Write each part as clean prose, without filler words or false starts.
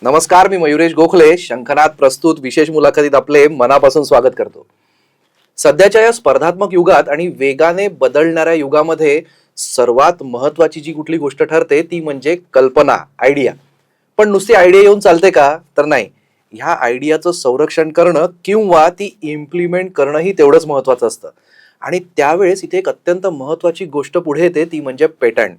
नमस्कार, मी मयुरेश गोखले शंखनाद प्रस्तुत विशेष मुलाखतीत आपले मनापासून स्वागत करतो. सध्याच्या या स्पर्धात्मक युगात आणि वेगाने बदलणाऱ्या युगामध्ये सर्वात महत्वाची जी कुठली गोष्ट ठरते ती म्हणजे कल्पना, आयडिया. पण नुसती आयडिया येऊन चालते का? तर नाही. ह्या आयडियाचं संरक्षण करणं किंवा ती इम्प्लिमेंट करणंही तेवढंच महत्वाचं असतं. आणि त्यावेळेस इथे एक अत्यंत महत्वाची गोष्ट पुढे येते ती म्हणजे पेटंट.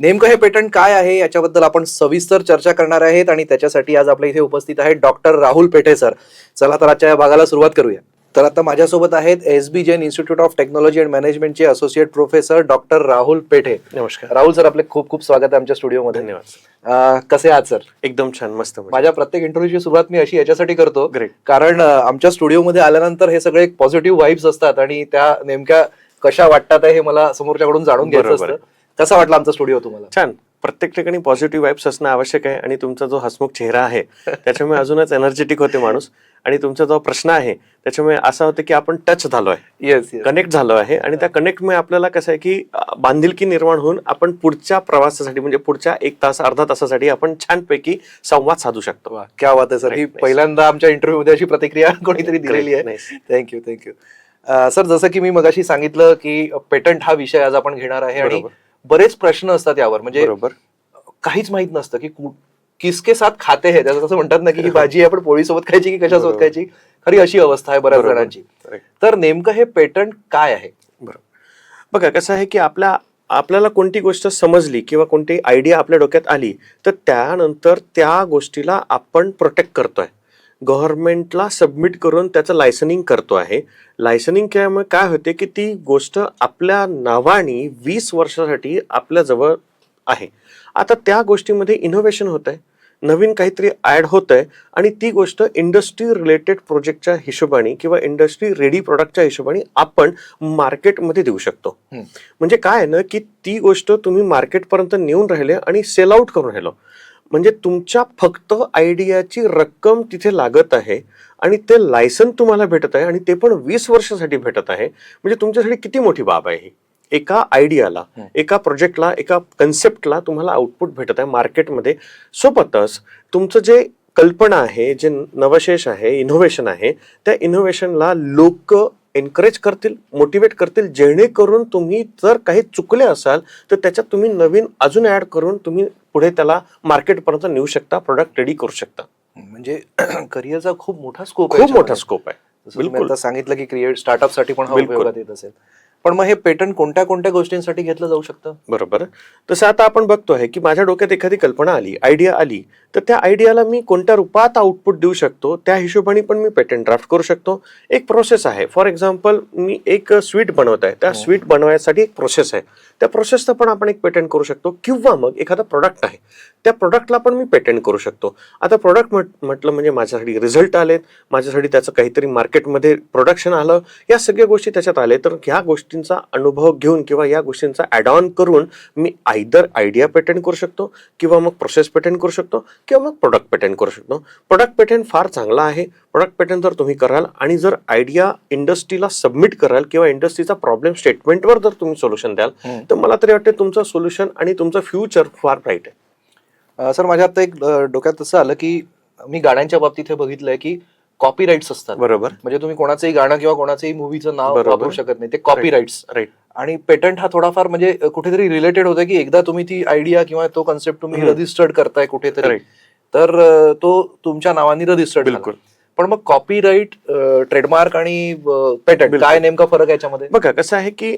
नेमकं हे पेटंट काय आहे याच्याबद्दल आपण सविस्तर चर्चा करणार आहेत आणि त्याच्यासाठी आज आपल्या इथे उपस्थित आहेत डॉक्टर राहुल पेठे सर. चला तर आजच्या या भागाला सुरुवात करूया. तर आता माझ्यासोबत आहेत SB Jain institute of technology and मॅनेजमेंटचे associate professor doctor Rahul Pethe. नमस्कार राहुल सर, आपले खूप खूप स्वागत आहे आमच्या स्टुडिओमध्ये. धन्यवाद. कसे आहात सर? एकदम छान, मस्त. माझ्या प्रत्येक इंटरव्ह्यूची सुरुवात मी अशी याच्यासाठी करतो Great. कारण आमच्या स्टुडिओमध्ये आल्यानंतर हे सगळे पॉझिटिव्ह वाईब्स असतात आणि त्या नेमक्या कशा वाटतात हे मला समोरच्याकडून जाणून घ्यायचं असतं. कसा वाटला आमचा स्टुडिओ तुम्हाला? छान. प्रत्येक ठिकाणी पॉझिटिव्ह वाईब्स असणं आवश्यक आहे आणि तुमचा जो हसमुख चेहरा आहे त्याच्यामुळे अजूनच एनर्जेटिक होते माणूस. आणि तुमचा जो प्रश्न आहे त्याच्यामुळे असं होतं की आपण टच झालो आहे, येस, कनेक्ट झालो आहे. आणि त्या कनेक्टमुळे आपल्याला कसं आहे की बांधिलकी निर्माण होऊन आपण पुढच्या प्रवासासाठी म्हणजे पुढच्या 1 तास अर्धा तासासाठी आपण छानपैकी संवाद साधू शकतो. क्या बात आहे सर. ही पहिल्यांदा आमच्या इंटरव्ह्यू मध्ये अशी प्रतिक्रिया कोणीतरी दिलेली आहे. Thank you thank you. सर, जसं की मी मगाशी सांगितलं की पेटंट हा विषय आज आपण घेणार आहे आणि बरेच प्रश्न असतात यावर. म्हणजे काहीच माहित नसतं की किसके साथ खाते हे. त्याचं असं म्हणतात ना की भाजी आपण पोळीसोबत खायची की कशासोबत खायची, खरी अशी अवस्था आहे बऱ्याच जणांची. तर नेमकं हे पेटंट काय आहे? बरोबर. बघा कसं आहे की आपल्याला कोणती गोष्ट समजली किंवा कोणती आयडिया आपल्या डोक्यात आली तर त्यानंतर त्या गोष्टीला आपण प्रोटेक्ट करतोय, गव्हर्नमेंटला सबमिट करून त्याचं लायसनिंग करतो आहे. लायसनिंग केल्यामुळे काय होते की ती गोष्ट आपल्या नावाने 20 वर्षासाठी आपल्या जवळ आहे. आता त्या गोष्टीमध्ये इनोव्हेशन होत आहे, नवीन काहीतरी ऍड होत आहे आणि ती गोष्ट इंडस्ट्री रिलेटेड प्रोजेक्टच्या हिशोबाने किंवा इंडस्ट्री रेडी प्रोडक्टच्या हिशोबाने आपण मार्केटमध्ये देऊ शकतो. म्हणजे काय आहे ना की ती गोष्ट तुम्ही मार्केटपर्यंत नेऊन राहिले आणि सेल आउट करून राहिलो. म्हणजे तुमच्या फक्त आयडियाची रक्कम तिथे लागत आहे आणि ते लायसन तुम्हाला भेटत आहे आणि ते पण 20 वर्षासाठी भेटत आहे. म्हणजे तुमच्यासाठी किती मोठी बाब आहे ही. एका आयडियाला, एका प्रोजेक्टला, एका कन्सेप्टला तुम्हाला आउटपुट भेटत आहे मार्केटमध्ये. सोबतच तुमचं जे कल्पना आहे, जे नवशेष आहे, इनोव्हेशन आहे, त्या इनोव्हेशनला लोक एनकरेज करतील, मोटिवेट करतील, जेणेकरून तुम्ही जर काही चुकले असाल तर त्याच्यात तुम्ही नवीन अजून ऍड करून तुम्ही पुढे त्याला मार्केटपर्यंत नेऊ शकता, प्रोडक्ट रेडी करू शकता. म्हणजे करिअरचा खूप मोठा स्कोप खूप मोठा स्कोप आहे. बिलकुल. सांगितलं की क्रिएट स्टार्टअप साठी पण हा उपयोगात येत असेल. पण मग हे पेटंट कोणत्या कोणत्या गोष्टींसाठी घेतलं जाऊ शकतं? बरोबर. तसं आता आपण बघतोय की माझ्या डोक्यात एखादी कल्पना आली, आयडिया आली, तर त्या आयडियाला मी कोणत्या रूपात आउटपुट देऊ शकतो त्या हिशोबाने पण मी पेटंट ड्राफ्ट करू शकतो. एक प्रोसेस आहे. फॉर एक्झाम्पल, मी एक स्वीट बनवत आहे, त्या स्वीट बनवायसाठी एक प्रोसेस आहे, त्या प्रोसेसचं पण आपण एक पेटंट करू शकतो. किंवा मग एखादा प्रोडक्ट आहे, त्या प्रोडक्टला पण मी पेटंट करू शकतो. आता प्रोडक्ट म्हटलं म्हणजे माझ्यासाठी रिझल्ट आलेत, माझ्यासाठी त्याचं काहीतरी मार्केटमध्ये प्रोडक्शन आलं, या सगळ्या गोष्टी त्याच्यात आले. तर ह्या गोष्टींचा अनुभव घेऊन किंवा या गोष्टींचा ऍड ऑन करून मी आयदर आयडिया पेटंट करू शकतो किंवा मग प्रोसेस पेटंट करू शकतो किंवा मग प्रोडक्ट पेटंट करू शकतो. प्रोडक्ट पेटंट फार चांगला आहे. प्रोडक्ट पेटंट जर तुम्ही कराल आणि जर आयडिया इंडस्ट्रीला सबमिट कराल किंवा इंडस्ट्रीचा प्रॉब्लेम स्टेटमेंटवर जर तुम्ही सोल्युशन द्याल तर मला तरी वाटतं तुमचं सोल्युशन आणि तुमचं फ्युचर फार ब्राईट आहे. सर, माझ्या आता एक डोक्यात असं आलं की मी गाण्यांच्या बाबतीत हे बघितलंय की कॉपीराइट्स असतात. बरोबर. म्हणजे तुम्ही कोणाचंही गाणं किंवा कोणाचंही मूवीचं नाव वापरू शकत नाही, ते कॉपीराइट्स. राईट. आणि पेटंट हा थोडाफार म्हणजे कुठेतरी रिलेटेड होतं की एकदा तुम्ही ती आयडिया किंवा तो कन्सेप्ट तुम्ही रजिस्टर्ड करताय कुठेतरी तर तो तुमच्या नावाने रजिस्टर्ड. बिलकुल. पण मग कॉपीराइट, ट्रेडमार्क आणि पेटंट काय नेमका फरक आहे याच्यामध्ये? बघा कसं आहे की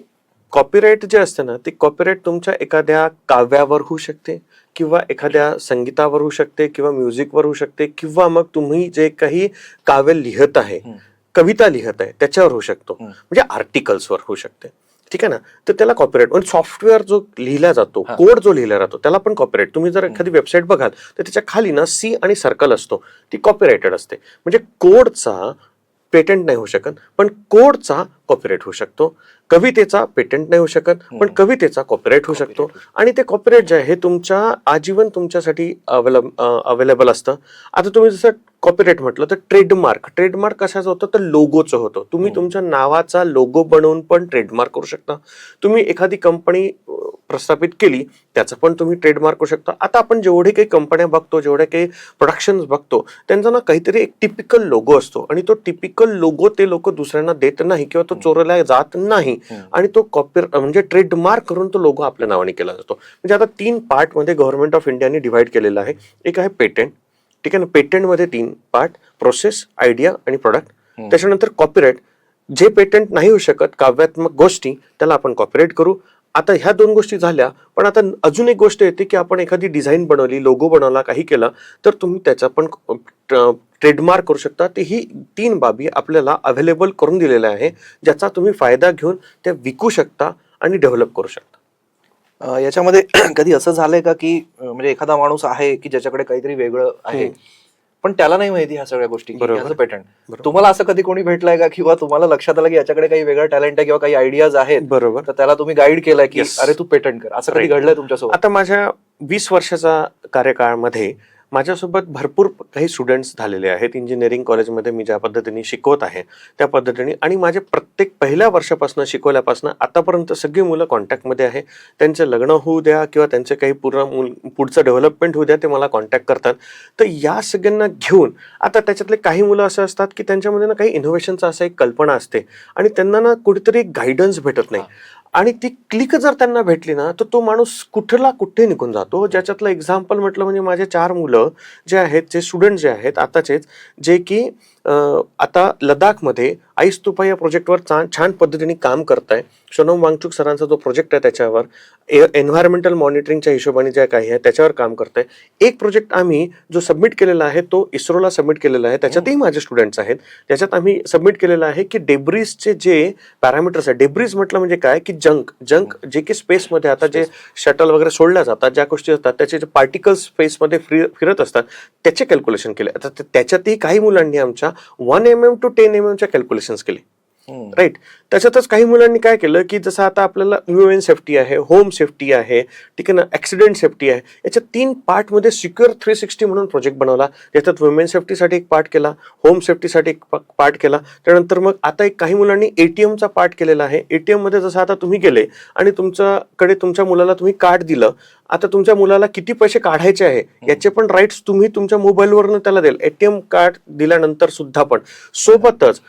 कॉपीराइट जे असते ना, ते कॉपीराइट तुमच्या एखाद्या काव्यावर होऊ शकते किंवा एखाद्या संगीतावर होऊ शकते किंवा म्युझिकवर होऊ शकते किंवा मग तुम्ही जे काही काव्य लिहत आहे, कविता लिहत आहे त्याच्यावर होऊ शकतो, म्हणजे आर्टिकल्सवर होऊ शकते. ठीक आहे ना. तर त्याला कॉपीराइट. पण सॉफ्टवेअर जो लिहिला जातो, कोड जो लिहिला जातो त्याला पण कॉपीराइट. तुम्ही जर एखादी वेबसाईट बघाल तर त्याच्या खाली ना C आणि सर्कल असतो, ती कॉपीराइटेड असते. म्हणजे कोडचा पेटंट नाही होऊ शकत पण कोडचा कॉपीराइट होऊ शकतो. कवितेचा पेटंट नाही होऊ शकत पण कवितेचा कॉपीराइट होऊ शकतो. आणि ते कॉपीराइट जे आहे तुमच्या आजीवन तुमच्यासाठी अवेलेबल असतं. आता तुम्ही जसं कॉपीराइट म्हटलं तर ट्रेडमार्क कशाचं होतं तर लोगोचं होतं. तुम्ही तुमच्या नावाचा लोगो बनवून पण ट्रेडमार्क करू शकता. तुम्ही एखादी कंपनी प्रस्थापित केली त्याचं पण तुम्ही ट्रेडमार्क करू शकता. आता आपण जेवढे काही कंपन्या बघतो, जेवढे काही प्रोडक्शन बघतो, त्यांचा ना काहीतरी एक टिपिकल लोगो असतो आणि तो टिपिकल लोगो ते लोक दुसऱ्यांना देत नाही किंवा तो चोरला जात नाही आणि तो म्हणजे ट्रेडमार्क करून तो लोगो आपल्या नावाने केला जातो. म्हणजे आता 3 पार्ट मध्ये गव्हर्नमेंट ऑफ इंडियाने डिव्हाइड केलेला आहे. एक आहे पेटंट, ठीक आहे ना. पेटंटमध्ये 3 पार्ट, प्रोसेस, आयडिया आणि प्रोडक्ट. त्याच्यानंतर कॉपीराइट, जे पेटंट नाही होऊ शकत काव्यात्मक गोष्टी त्याला आपण कॉपीराइट करू. आता ह्या 2 गोष्टी झाल्या, पण आता अजून एक गोष्ट येते की आपण एखादी डिझाईन बनवली, लोगो बनवला, काही केलं तर तुम्ही त्याचा पण ट्रेडमार्क करू शकता. ते ही 3 बाबी आपल्याला अवेलेबल करून दिलेल्या आहे, ज्याचा तुम्ही फायदा घेऊन त्या विकू शकता आणि डेव्हलप करू शकता. याच्यामध्ये कधी असं झालंय का की म्हणजे एखादा माणूस आहे की ज्याच्याकडे काहीतरी वेगळं आहे पण त्याला नाही माहिती ह्या सगळ्या गोष्टी, पेटंट, तुम्हाला असं कधी कोणी भेटलंय का किंवा तुम्हाला लक्षात आलं की याच्याकडे काही वेगळं टॅलेंट आहे किंवा काही आयडियाज आहेत, बरोबर, तर त्याला तुम्ही गाईड केलंय की अरे तू पेटंट कर, असं कधी घडलंय तुमच्यासोबत? आता माझ्या 20 वर्षाचा कार्यकाळामध्ये माझ्यासोबत भरपूर काही स्टुडंट्स झालेले आहेत. इंजिनिअरिंग कॉलेजमध्ये मी ज्या पद्धतीने शिकवत आहे त्या पद्धतीने, आणि माझे प्रत्येक पहिल्या वर्षापासून शिकवल्यापासून आतापर्यंत सगळी मुलं कॉन्टॅक्टमध्ये आहे. त्यांचे लग्न होऊ द्या किंवा त्यांचे काही पुढचं डेव्हलपमेंट होऊ द्या, ते मला कॉन्टॅक्ट करतात. तर या सगळ्यांना घेऊन आता त्याच्यातले काही मुलं असं असतात की त्यांच्यामध्ये ना काही इनोव्हेशनचा असा एक कल्पना असते आणि त्यांना ना कुठेतरी गायडन्स भेटत नाही आणि ती क्लिक जर त्यांना भेटली ना तर तो माणूस कुठला कुठे निघून जातो. ज्याच्यातलं एक्झाम्पल म्हटलं म्हणजे माझे 4 मुलं जे आहेत, जे स्टुडंट जे आहेत आताचेच, जे की आता लडाखमध्ये आईस तुफा या प्रोजेक्टवर छान पद्धतीने काम करताय. सोनम वांगचुक सरांचा जो प्रोजेक्ट आहे त्याच्यावर एन्व्हायरमेंटल मॉनिटरिंगच्या हिशोबाने जे काही आहे त्याच्यावर काम करताय. एक प्रोजेक्ट आम्ही जो सबमिट केलेला आहे तो इस्रोला सबमिट केलेला आहे, त्याच्यातही माझे स्टुडंट्स आहेत. त्याच्यात आम्ही सबमिट केलेलं आहे की डेब्रिजचे जे पॅरामीटर्स आहे, डेब्रिज म्हटलं म्हणजे काय की जंक जे की स्पेसमध्ये आता जे शटल वगैरे सोडल्या जातात, ज्या गोष्टी असतात त्याचे जे पार्टिकल्स स्पेसमध्ये फिरत असतात त्याचे कॅल्क्युलेशन केले. आता त्याच्यातही काही मुलांनी आमच्या 1 mm to 10 mm च्या कॅल्क्युलेशन्स केले, राईट. त्याच्यातच काही मुलांनी काय केलं की जसं आता आपल्याला ह्युमन सेफ्टी आहे, होम सेफ्टी आहे, ठीक आहे ना, ऍक्सिडेंट सेफ्टी आहे, याच्या 3 पार्टमध्ये सिक्युअर 360 म्हणून प्रोजेक्ट बनवला. त्याच्यात वुमेन सेफ्टीसाठी एक पार्ट केला, होम सेफ्टीसाठी एक पार्ट केला. त्यानंतर मग आता एक काही मुलांनी ATMचा पार्ट केलेला आहे. ATM मध्ये जसं आता तुम्ही गेले आणि तुमच्याकडे तुमच्या मुलाला तुम्ही कार्ड दिलं, आता तुमच्या मुलाला किती पैसे काढायचे आहे याचे पण राईट्स तुम्ही तुमच्या मोबाईलवरनं त्याला द्याल. ATM कार्ड दिल्यानंतर सुद्धा पण सोबतच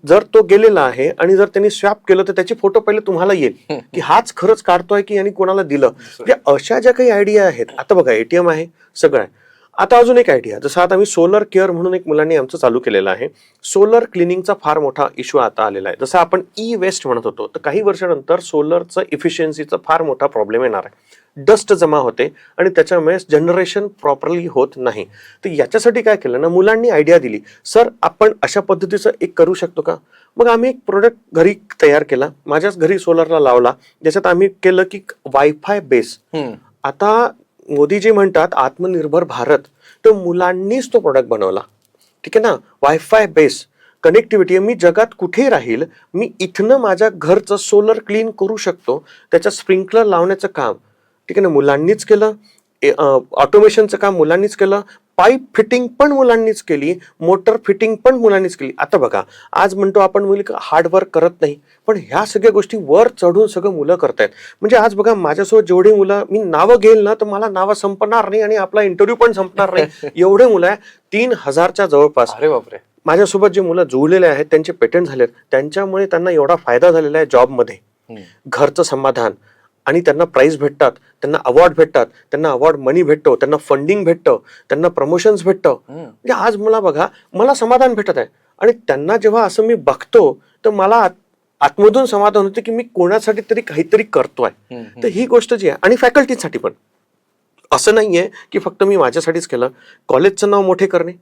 जर तो गेलेला आहे आणि जर त्यांनी स्वॅप केलं तर त्याचे फोटो पहिले तुम्हाला येईल की हाच खरंच काढतोय की यांनी कोणाला दिलं. म्हणजे अशा ज्या काही आयडिया आहेत, आता बघा ATM आहे, सगळं आहे. आता अजून एक आयडिया, जसं आता आम्ही सोलर केअर म्हणून एक मुलांनी आमचं चालू केलेलं आहे. सोलर क्लिनिंगचा फार मोठा इश्यू आता आलेला आहे. जसं आपण वेस्ट म्हणत होतो, तर काही वर्षानंतर सोलरचं इफिशियन्सीचा फार मोठा प्रॉब्लेम येणार आहे. डस्ट जमा होते आणि त्याच्यामुळे जनरेशन प्रॉपरली होत नाही. तर याच्यासाठी काय केलं ना, मुलांनी आयडिया दिली, सर आपण अशा पद्धतीचं एक करू शकतो का. मग आम्ही एक प्रोडक्ट घरी तयार केला, माझ्याच घरी सोलरला लावला, ज्याच्यात आम्ही केलं की वायफाय बेस. आता मोदीजी म्हणतात आत्मनिर्भर भारत, तर मुलांनीच तो प्रोडक्ट बनवला, ठीक आहे ना. वायफाय बेस कनेक्टिव्हिटी, मी जगात कुठे राहील, मी इथनं माझ्या घरचं सोलर क्लीन करू शकतो. त्याच्या स्प्रिंकलर लावण्याचं काम, ठीक आहे ना, मुलांनीच केलं. ऑटोमेशनचं काम मुलांनीच केलं. पाईप फिटिंग पण मुलांनीच केली, मोटर फिटिंग पण मुलांनीच केली. आता बघा, आज म्हणतो आपण मुलं हार्डवर्क करत नाही, पण ह्या सगळ्या गोष्टी वर चढून सगळं मुलं करतायत. म्हणजे आज बघा माझ्यासोबत जेवढी मुलं, मी नावं घेईल ना तर मला नावं संपणार नाही आणि आपला इंटरव्ह्यू पण संपणार नाही, एवढे मुलं आहे. 3000च्या जवळपास. अरे बापरे. माझ्यासोबत जे मुलं जुळलेले आहेत त्यांचे पेटंट झालेत, त्यांच्यामुळे त्यांना एवढा फायदा झालेला आहे जॉबमध्ये, घरचं समाधान, आणि त्यांना प्राइज भेटतात, त्यांना अवॉर्ड भेटतात, त्यांना अवॉर्ड मनी भेटतो, त्यांना फंडिंग भेटतं, त्यांना प्रमोशन्स भेटतं. म्हणजे आज मला बघा, मला समाधान भेटत आहे. आणि त्यांना जेव्हा असं मी बघतो तर मला आतमधून समाधान होतं की मी कोणासाठी तरी काहीतरी करतोय. तर ही गोष्ट जी आहे, आणि फॅकल्टीसाठी पण असं नाहीये की फक्त मी माझ्यासाठीच केलं. कॉलेजचं नाव मोठे करणे,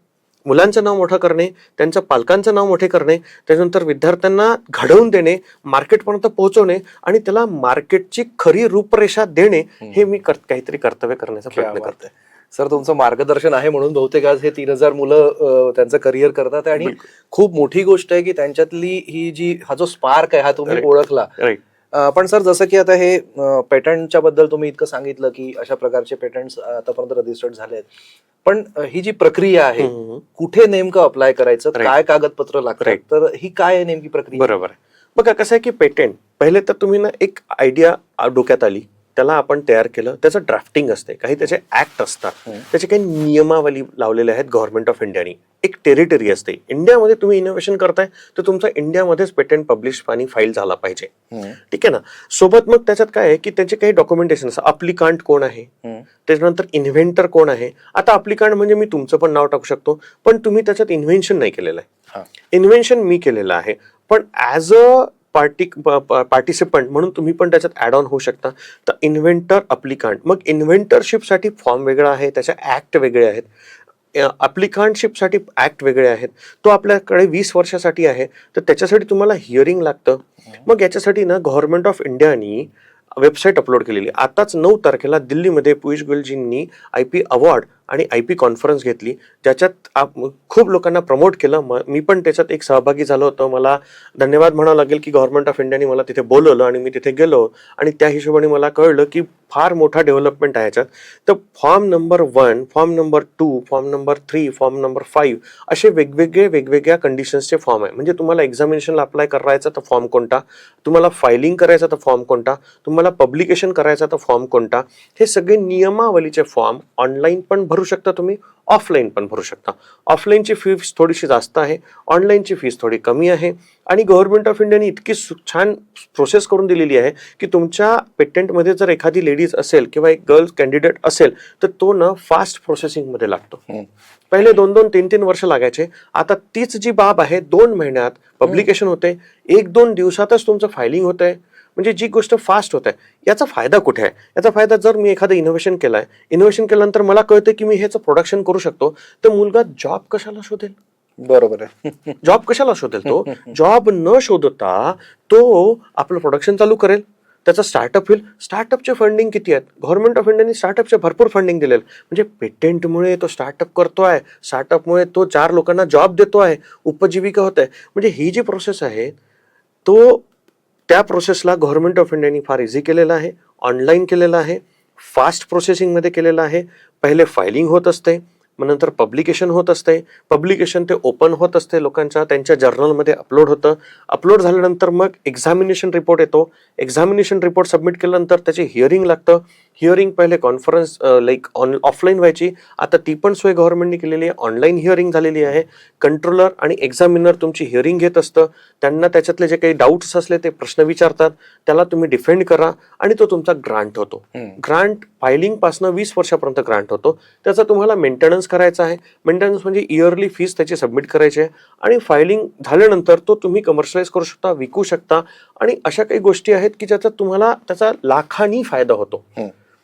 मुलांचं नाव मोठं करणे, त्यांच्या पालकांचं नाव मोठे करणे, त्याच्यानंतर विद्यार्थ्यांना घडवून देणे, मार्केटपर्यंत पोहोचवणे आणि त्याला मार्केटची खरी रूपरेषा देणे, हे मी काहीतरी कर्तव्य करण्याचा प्रयत्न करतोय. सर, तुमचं मार्गदर्शन आहे म्हणून बहुतेक आज हे 3000 मुलं त्यांचं करिअर करतात. आणि खूप मोठी गोष्ट आहे की त्यांच्यातली हा जो स्पार्क आहे हा तुम्ही ओळखला. पण सर, जसं की आता हे पेटंटच्या बद्दल तुम्ही इतकं सांगितलं की अशा प्रकारचे पेटंट्स आतापर्यंत रजिस्टर्ड झाले आहेत, पण ही जी प्रक्रिया आहे, कुठे नेमकं अप्लाय करायचं, काय कागदपत्र लागतात, तर ही काय आहे नेमकी प्रक्रिया? बरोबर आहे. बघा कसं आहे की पेटंट, पहिले तर तुम्ही ना एक आयडिया डोक्यात आली, त्याला आपण तयार केलं, त्याचं ड्राफ्टिंग असते, काही त्याचे ऍक्ट असतात, त्याचे काही नियमावली लावलेले आहेत गव्हर्नमेंट ऑफ इंडियानी. एक टेरिटरी असते इंडियामध्ये, तुम्ही इनोव्हेशन करताय तर तुमचा इंडियामध्येच पेटंट पब्लिश आणि फाईल झाला पाहिजे. ठीक आहे ना. सोबत मग त्याच्यात काय आहे की त्याचे काही डॉक्युमेंटेशन असतं. अप्लिकांट कोण आहे, त्याच्यानंतर इन्व्हेंटर कोण आहे. आता अप्लिकांट म्हणजे मी तुमचं पण नाव टाकू शकतो, पण तुम्ही त्याच्यात इन्व्हेन्शन नाही केलेलं आहे. इन्व्हेन्शन मी केलेलं आहे, पण ऍज अ पार्टिसिपंट म्हणून तुम्ही पण त्याच्यात ऍड ऑन होऊ शकता. तर इन्व्हेंटर, अप्लिकांट. मग इन्व्हेंटरशिपसाठी फॉर्म वेगळा आहे, त्याच्या ऍक्ट वेगळे आहेत. अप्लिकांटशिपसाठी ऍक्ट वेगळे आहेत. तो आपल्याकडे 20 वर्षासाठी आहे, तर त्याच्यासाठी तुम्हाला हिअरिंग लागतं. मग याच्यासाठी ना गव्हर्नमेंट ऑफ इंडियानी वेबसाईट अपलोड केलेली. आताच 9 तारखेला दिल्लीमध्ये पियुष गोयलजींनी IP अवॉर्ड आणि IP कॉन्फरन्स घेतली, ज्याच्यात खूप लोकांना प्रमोट केलं. मी पण त्याच्यात एक सहभागी झालो होतो. मला धन्यवाद म्हणावं लागेल की गव्हर्नमेंट ऑफ इंडियाने मला तिथे बोलवलं आणि मी तिथे गेलो, आणि त्या हिशोबाने मला कळलं की फार मोठा डेव्हलपमेंट आहे याच्यात. तर form number 1, form number 2, form number 3, form number 5 असे वेगवेगळ्या कंडिशन्सचे फॉर्म आहे. म्हणजे तुम्हाला एक्झामिनेशनला अप्लाय करायचा तर फॉर्म कोणता, तुम्हाला फायलिंग करायचा तर फॉर्म कोणता, तुम्हाला पब्लिकेशन करायचा तर फॉर्म कोणता, हे सगळे नियमावलीचे फॉर्म ऑनलाईन पण भरू शकता तुम्ही, ऑफलाईन पण भरू शकता. ऑफलाईनची फीस थोडीशी जास्त आहे, ऑनलाईनची फीस थोडी कमी आहे. आणि गव्हर्नमेंट ऑफ इंडियाने इतकी छान प्रोसेस करून दिलेली आहे की तुमच्या पेटंटमध्ये जर एखादी लेडीज असेल किंवा एक गर्ल कॅन्डिडेट असेल तर तो ना फास्ट प्रोसेसिंगमध्ये लागतो. पहिले 2-2, 3-3 वर्ष लागायचे. आता तीच जी बाब आहे 2 महिन्यात पब्लिकेशन होते, 1-2 दिवसातच तुमचं फायलिंग होतंय. म्हणजे जी गोष्ट फास्ट होत आहे, याचा फायदा कुठे आहे? याचा फायदा, जर मी एखादं इनोव्हेशन केल्यानंतर मला कळतं की मी ह्याचं प्रोडक्शन करू शकतो, तर मुलगा जॉब कशाला शोधेल? बरोबर आहे. जॉब कशाला शोधेल? तो जॉब न शोधता तो आपलं प्रोडक्शन चालू करेल, त्याचा स्टार्टअप होईल. स्टार्टअपचे फंडिंग किती आहेत? गव्हर्नमेंट ऑफ इंडियाने स्टार्टअपचे भरपूर फंडिंग दिलेलं. म्हणजे पेटेंटमुळे तो स्टार्टअप करतोय, स्टार्टअपमुळे तो 4 लोकांना जॉब देतोय, उपजीविका होत आहे. म्हणजे ही जी प्रोसेस आहे, तो त्या प्रोसेसला गव्हर्नमेंट ऑफ इंडियाने फार इझी केलेलं आहे, ऑनलाईन केलेलं आहे, फास्ट प्रोसेसिंगमध्ये केलेलं आहे. पहिले फायलिंग होत असते, मग नंतर पब्लिकेशन होत असते. पब्लिकेशन ते ओपन होत असते, लोकांच्या त्यांच्या जर्नलमध्ये अपलोड होतं. अपलोड झाल्यानंतर मग एक्झामिनेशन रिपोर्ट येतो. एक्झामिनेशन रिपोर्ट सबमिट केल्यानंतर त्याचे हिअरिंग लागतं. हिअरिंग पहिले कॉन्फरन्स ऑफलाईन व्हायची, आता ती पण सोय गव्हर्नमेंटने केलेली आहे, ऑनलाईन हिअरिंग झालेली आहे. कंट्रोलर आणि एक्झामिनर तुमची हिअरिंग घेत असतं, त्यांना त्याच्यातले जे काही डाऊट्स असले ते प्रश्न विचारतात, त्याला तुम्ही डिफेंड करा आणि तो तुमचा ग्रांट होतो. ग्रांट फायलिंग पासून 20 वर्षापर्यंत ग्रांट होतो. त्याचा तुम्हाला मेंटेनन्स करायचा आहे. मेंटेनन्स म्हणजे इयरली फीस त्याची सबमिट करायची आहे, आणि फायलिंग झाल्यानंतर तो तुम्ही कमर्शियलाइज करू शकता, विकू शकता. आणि अशा काही गोष्टी आहेत की ज्याचा तुम्हाला त्याचा लाखांनी फायदा होतो.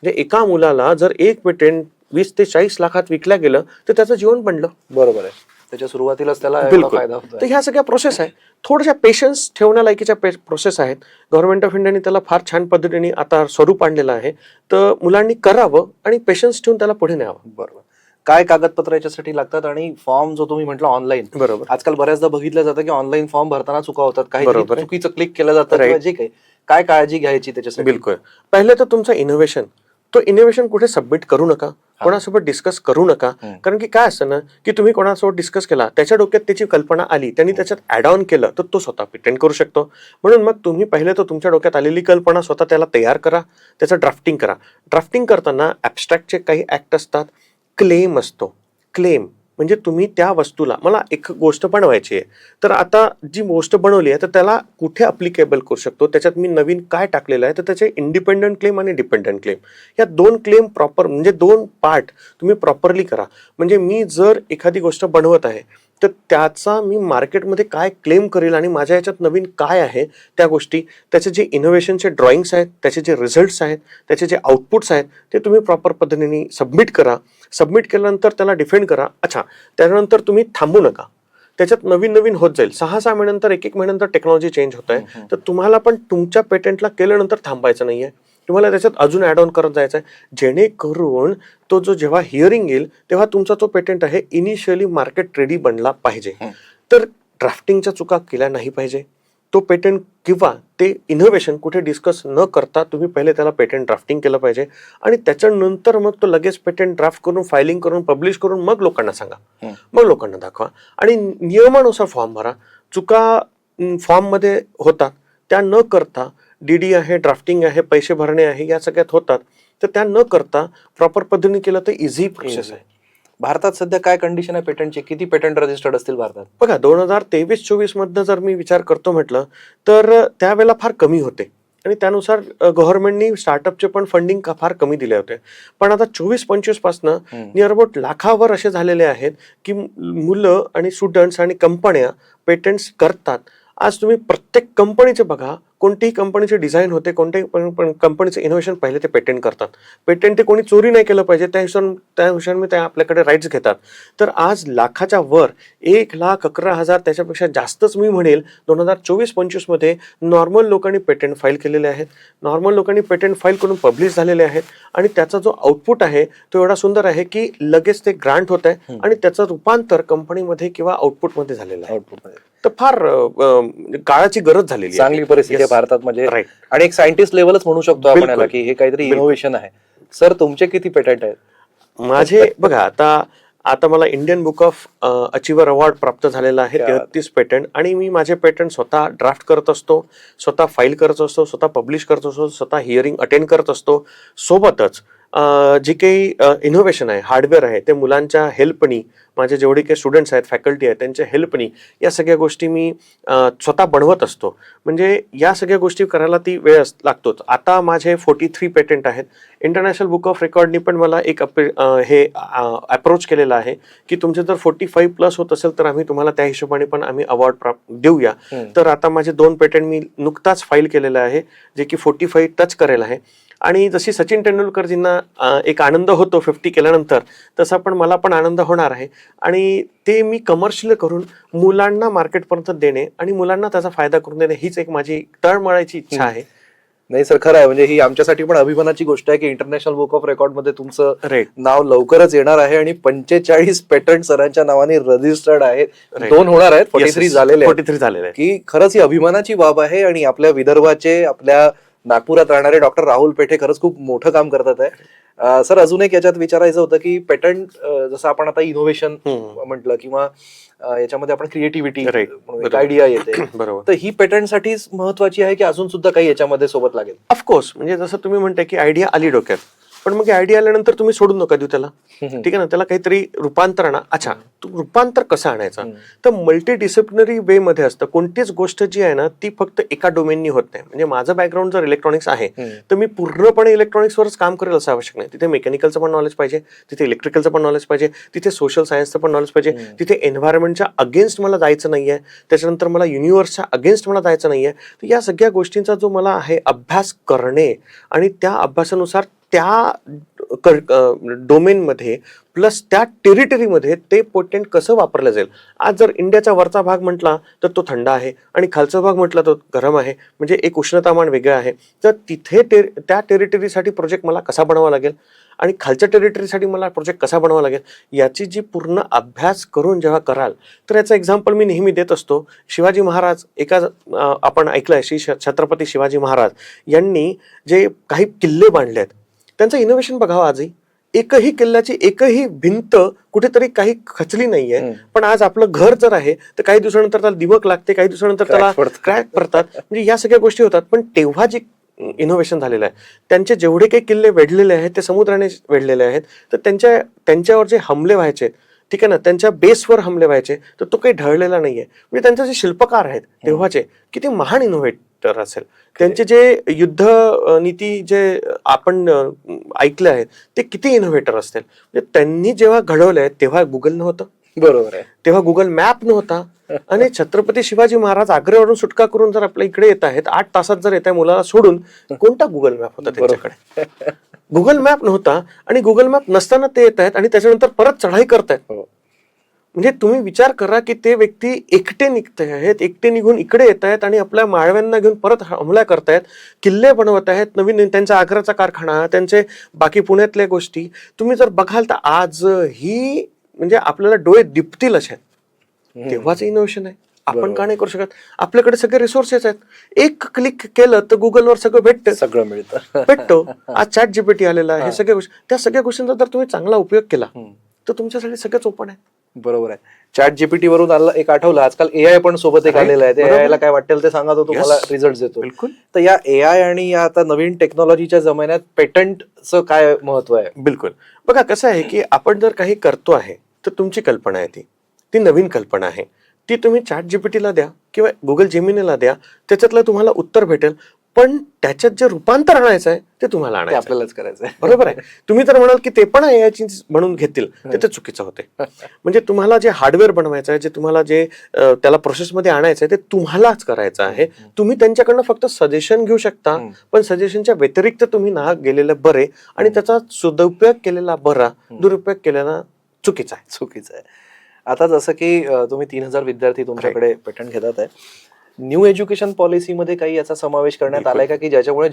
म्हणजे एका मुलाला जर एक पेटेंट 20 ते 40 लाखात विकल्या गेलं तर त्याचं जीवन बनलं. बरोबर आहे. त्याच्या सुरुवातीलाच त्याला एवढा बिलकुल. फायदा होतो. तर ह्या सगळ्या प्रोसेस आहे, थोड्याशा पेशन्स ठेवण्यालायकीच्या प्रोसेस आहेत. गव्हर्नमेंट ऑफ इंडियाने त्याला फार छान पद्धतीने आता स्वरूप आणलेलं आहे. तर मुलांनी करावं आणि पेशन्स ठेवून त्याला पुढे न्यावं. बरोबर. काय कागदपत्र याच्यासाठी लागतात, आणि फॉर्म जो तुम्ही म्हटलं ऑनलाईन, बरोबर. आजकाल बऱ्याचदा बघितलं जातं की ऑनलाईन फॉर्म भरताना चुका होतात, काही बरोबर आहे. चुकीचं क्लिक केलं जातं, Right. किंवा जे काही, काय काळजी घ्यायची त्याच्यासाठी? बिलकुल. पहिले तर तुमचा इनोव्हेशन कुठे सबमिट करू नका, कोणासोबत डिस्कस करू नका. कारण की काय असतं ना की तुम्ही कोणासोबत डिस्कस केला, त्याच्या डोक्यात त्याची कल्पना आली, त्यांनी त्याच्यात ऍड ऑन केलं, तर तो स्वतः पेटेंट करू शकतो. म्हणून मग तुम्ही पहिले तर तुमच्या डोक्यात आलेली कल्पना स्वतः त्याला तयार करा, त्याचं ड्राफ्टिंग करा. ड्राफ्टिंग करताना ॲब्स्ट्रॅक्टचे काही ऍक्ट असतात, क्लेम असतो. क्लेम म्हणजे तुम्ही त्या वस्तूला, मला एक गोष्ट बनवायची आहे, तर आता जी गोष्ट बनवली आहे तर त्याला कुठे अप्लिकेबल करू शकतो, त्याच्यात मी नवीन काय टाकलेलं आहे, तर त्याचे इंडिपेंडंट क्लेम आणि डिपेंडंट क्लेम, या 2 क्लेम प्रॉपर, म्हणजे 2 पार्ट तुम्ही प्रॉपरली करा. म्हणजे मी जर एखादी गोष्ट बनवत आहे तर त्याचा मी मार्केटमध्ये काय क्लेम करेल आणि माझ्या याच्यात नवीन काय आहे त्या गोष्टी, त्याचे जे इनोव्हेशनचे ड्रॉइंग्स आहेत, त्याचे जे रिझल्ट्स आहेत, त्याचे जे आउटपुट्स आहेत, ते तुम्ही प्रॉपर पद्धतीने सबमिट करा. सबमिट केल्यानंतर त्याला डिफेंड करा. अच्छा, त्यानंतर तुम्ही थांबू नका, त्याच्यात नवीन नवीन होत जाईल. 6-6 महिन्यानंतर, 1-1 महिन्यानंतर टेक्नॉलॉजी चेंज होत आहे. तर तुम्हाला पण तुमच्या पेटेंटला केल्यानंतर थांबायचं नाहीये, तुम्हाला त्याच्यात अजून ऍड ऑन करत जायचं आहे, जेणेकरून तो जो जेव्हा हिअरिंग येईल तेव्हा तुमचा तो पेटेंट आहे इनिशियली मार्केट रेडी बनला पाहिजे. तर ड्राफ्टिंगच्या चुका केल्या नाही पाहिजे. तो पेटेंट किंवा ते इनोव्हेशन कुठे डिस्कस न करता तुम्ही पहिले त्याला पेटेंट ड्राफ्टिंग केलं पाहिजे, आणि त्याच्यानंतर मग तो लगेच पेटेंट ड्राफ्ट करून, फायलिंग करून, पब्लिश करून मग लोकांना सांगा, मग लोकांना दाखवा. आणि नियमानुसार फॉर्म भरा. चुका फॉर्ममध्ये होतात त्या न करता डीडी आहे, ड्राफ्टिंग आहे, पैसे भरणे आहे, या सगळ्यात होतात. तर त्या न करता प्रॉपर पद्धतीने केलं तर इझी प्रोसेस आहे. भारतात सध्या काय कंडिशन आहे पेटंटची? किती पेटंट रजिस्टर्ड असतील भारतात? बघा 2023-24 मधनं जर मी विचार करतो म्हटलं तर त्यावेळेला फार कमी होते आणि त्यानुसार गव्हर्नमेंटनी स्टार्टअपचे पण फंडिंग फार कमी दिले होते. पण आता 24-25 पासनं नियर अबाउट लाखावर असे झालेले आहेत की मुलं आणि स्टुडंट्स आणि कंपन्या पेटंट्स करतात. आज तुम्ही प्रत्येक कंपनीचे बघा, कोणतीही कंपनीचे डिझाईन होते, कोणत्याही कंपनीचे इनोव्हेशन पहिले ते पेटंट करतात. पेटंट ते कोणी चोरी नाही केलं पाहिजे त्या हिशोबाने ते आपल्याकडे राईट्स घेतात. तर आज लाखाच्या वर 1,11,000 त्याच्यापेक्षा जास्तच मी म्हणेल 2024-25 मध्ये नॉर्मल लोकांनी पेटंट फाईल केलेले आहेत. नॉर्मल लोकांनी पेटंट फाईल करून पब्लिश झालेले आहेत आणि त्याचा जो आउटपुट आहे तो एवढा सुंदर आहे की लगेच ते ग्रांट होत आहे आणि त्याचं रूपांतर कंपनीमध्ये किंवा आउटपुटमध्ये झालेलं आहे. तर फार काळाची गरज झालेली आहे. चांगली परिस्थिती आहे भारतात म्हणजे. आणि एक सायंटिस्ट लेवलच म्हणू शकतो आपण याला की हे काहीतरी इनोव्हेशन आहे. सर तुमचे किती पेटंट आहेत? माझे बघा आता मला Indian book of achiever award प्राप्त झालेला आहे 33 पेटंट. आणि मी माझे पेटंट स्वतः ड्राफ्ट करत असतो, स्वतः फाईल करत असतो, स्वतः पब्लिश करत असतो, स्वतः हिअरिंग अटेंड करत असतो. सोबतच जे काही इनोव्हेशन आहे, हार्डवेअर आहे, ते मुलांच्या हेल्पनी, माझे जेवढे काही स्टुडंट्स आहेत, फॅकल्टी आहेत, त्यांच्या हेल्पनी या सगळ्या गोष्टी मी स्वतः बनवत असतो. म्हणजे या सगळ्या गोष्टी करायला ती वेळ लागतोच. आता माझे 43 पेटंट आहेत. इंटरनॅशनल बुक ऑफ रेकॉर्डनी पण मला एक हे अप्रोच केलेला आहे की तुमचे जर 45 प्लस होत असेल तर आम्ही तुम्हाला त्या हिशोबाने पण आम्ही अवॉर्ड देऊया. तर आता माझे 2 पेटंट मी नुकताच फाईल केलेलं आहे जे की 45 टच करेल आहे. आणि जशी सचिन तेंडुलकरजींना एक आनंद होतो 50 केल्यानंतर, तसा पण मला पण आनंद होणार आहे. आणि ते मी कमर्शियल करून मुलांना मार्केटपर्यंत देणे आणि मुलांना त्याचा फायदा करून देणे हीच एक माझी तळमळायची इच्छा आहे. नाही सर, खरं आहे. म्हणजे ही आमच्यासाठी पण अभिमानाची गोष्ट आहे की इंटरनॅशनल बुक ऑफ रेकॉर्ड मध्ये तुमचं नाव लवकरच येणार आहे आणि 45 पेटंट सरांच्या नावाने रजिस्टर्ड आहेत. 2 होणार आहेत, 43 झालेले आहेत. की खरंच ही अभिमानाची बाब आहे. आणि आपल्या विदर्भाचे, आपल्या नागपुरात राहणारे डॉक्टर राहुल पेठे खरंच खूप मोठं काम करतात आहे. सर अजून एक याच्यात विचारायचं होतं की पेटंट जसं आपण आता इनोव्हेशन म्हटलं किंवा याच्यामध्ये आपण क्रिएटिव्हिटी आयडिया येते, बरोबर. तर ही पेटंटसाठीच महत्वाची आहे की अजून सुद्धा काही याच्यामध्ये सोबत लागेल? ऑफकोर्स. म्हणजे जसं तुम्ही म्हणताय की आयडिया आली डोक्यात, पण मग आयडिया आल्यानंतर तुम्ही सोडून नका देऊ त्याला. ठीक आहे ना, त्याला काहीतरी रूपांतर आणा. अच्छा, रूपांतर कसं आणायचं? तर मल्टी डिसिप्लिनरी वे मध्ये असतं. कोणतीच गोष्ट जी आहे ना ती फक्त एका डोमेननी होत नाही. म्हणजे माझं बॅकग्राऊंड जर इलेक्ट्रॉनिक्स आहे तर मी पूर्णपणे इलेक्ट्रॉनिक्सवरच काम करेल असं आवश्यक नाही. तिथे मेकॅनिकलचं पण नॉलेज पाहिजे, तिथे इलेक्ट्रिकलचं पण नॉलेज पाहिजे, तिथे सोशल सायन्सचं पण नॉलेज पाहिजे, तिथे एन्व्हायरमेंटच्या अगेन्स्ट मला जायचं नाहीये, त्याच्यानंतर मला युनिव्हर्सच्या अगेन्स्ट मला जायचं नाहीये. तर या सगळ्या गोष्टींचा जो मला आहे अभ्यास करणे आणि त्या अभ्यासानुसार त्या डोमेनमध्ये प्लस त्या टेरिटरीमध्ये ते पोटेंट कसं वापरलं जाईल. आज जर इंडियाचा वरचा भाग म्हटला तर तो थंड आहे आणि खालचा भाग म्हटला तो गरम आहे, म्हणजे एक उष्णतामान वेगळं आहे. तर तिथे त्या टेरिटरीसाठी प्रोजेक्ट मला कसा बनवावा लागेल आणि खालच्या टेरिटरीसाठी मला प्रोजेक्ट कसा बनवावा लागेल, याची जी पूर्ण अभ्यास करून जेव्हा कराल तर याचं एक्झाम्पल मी नेहमी देत असतो. शिवाजी महाराज, आपण ऐकलंय छत्रपती शिवाजी महाराज यांनी जे काही किल्ले बांधले आहेत त्यांचं इनोव्हेशन बघावं. आजही एकही किल्ल्याची एकही भिंत कुठेतरी काही खचली नाहीये. पण आज आपलं घर जर आहे तर काही दिवसानंतर त्याला दिवक लागते, काही दिवसानंतर त्याला क्रॅक पडतात. म्हणजे या सगळ्या गोष्टी होतात. पण तेव्हा जे इनोव्हेशन झालेलं आहे, त्यांचे जेवढे काही किल्ले वेढलेले आहेत ते समुद्राने वेढलेले आहेत. तर त्यांच्यावर जे हमले व्हायचे, ठीक आहे ना, त्यांच्या बेसवर हमले व्हायचे, तर तो काही ढळलेला नाहीये. म्हणजे त्यांचे जे शिल्पकार आहेत तेव्हाचे, किती महान इनोव्हेटर असेल. त्यांचे जे युद्ध नीती जे आपण ऐकले आहेत ते किती इनोव्हेटर असतील. म्हणजे त्यांनी जेव्हा घडवलंय तेव्हा गुगल नव्हतं, बरोबर आहे, तेव्हा गुगल मॅप नव्हता. आणि छत्रपती शिवाजी महाराज आग्र्यावरून सुटका करून जर आपल्या इकडे येत आहेत, 8 तासात जर येत आहे मुलाला सोडून, कोणता गुगल मॅप होता त्यांच्याकडे? गुगल मॅप नव्हता. आणि गुगल मॅप नसताना ते येत आहेत आणि त्याच्यानंतर परत चढाई करतायत. म्हणजे तुम्ही विचार करा की ते व्यक्ती एकटे निघत आहेत, एकटे निघून इकडे येत आहेत आणि आपल्या माळव्यांना घेऊन परत हमला करतायत, किल्ले बनवत आहेत, नवीन त्यांचा आग्राचा कारखाना, त्यांचे बाकी पुण्यातल्या गोष्टी तुम्ही जर बघाल तर आजही म्हणजे आपल्याला डोळे दिपतील अशा. तेव्हाच इनोव्हेशन आहे. आपण का नाही करू शकत? आपल्याकडे सगळे रिसोर्सेस आहेत. एक क्लिक केलं तर गुगलवर सगळं भेटतं, सगळं मिळतं, भेटतो. आज ChatGPT आलेला आहे. हे सगळ्या गोष्टी, त्या सगळ्या गोष्टींचा जर तुम्ही चांगला उपयोग केला तर तुमच्यासाठी सगळंच ओपन आहे. बरोबर आहे. चॅट जीपीटी वरून एक आठवलं, आजकाल एआय पण सोबत एक Right. आलेलं आहे. बरोबर. एआय ला काय वाटेल ते सांगा, तो तुम्हाला Yes. रिझल्ट देतो. बिलकुल तर या एआय आणि या आता नवीन टेक्नॉलॉजीच्या जमान्यात पेटंटचं काय महत्व आहे? बिलकुल. बघा कसं आहे की आपण जर काही करतो आहे तर तुमची कल्पना आहे ती नवीन कल्पना आहे. ती तुम्ही चॅट जीपीटीला द्या किंवा गुगल जेमिनीला द्या, त्याच्यातलं तुम्हाला उत्तर भेटेल. पण त्याच्यात जे रूपांतर आणायचं आहे ते तुम्हाला ते आणायचं आहे. आपल्यालाच करायचं आहे. बरोबर आहे. तुम्ही तर म्हणाल की ते पण एआयची म्हणून घेतील, ते चुकीचं होते. म्हणजे तुम्हाला जे हार्डवेअर बनवायचं आहे, जे तुम्हाला जे त्याला प्रोसेसमध्ये आणायचं आहे ते तुम्हालाच करायचं आहे. तुम्ही त्यांच्याकडनं फक्त सजेशन घेऊ शकता, पण सजेशनच्या व्यतिरिक्त तुम्ही ना गेलेलं बरे आणि त्याचा सदुपयोग केलेला बरा, दुरुपयोग केलेला चुकीचा आहे. चुकीचं आहे. आता जसं की तुम्ही 3000 विद्यार्थी तुमच्याकडे पेटंट घेतात आहे, न्यू एज्युकेशन पॉलिसीमध्ये काही याचा समावेश करण्यात बिलकुल. आलाय का, की ज्याच्यामुळे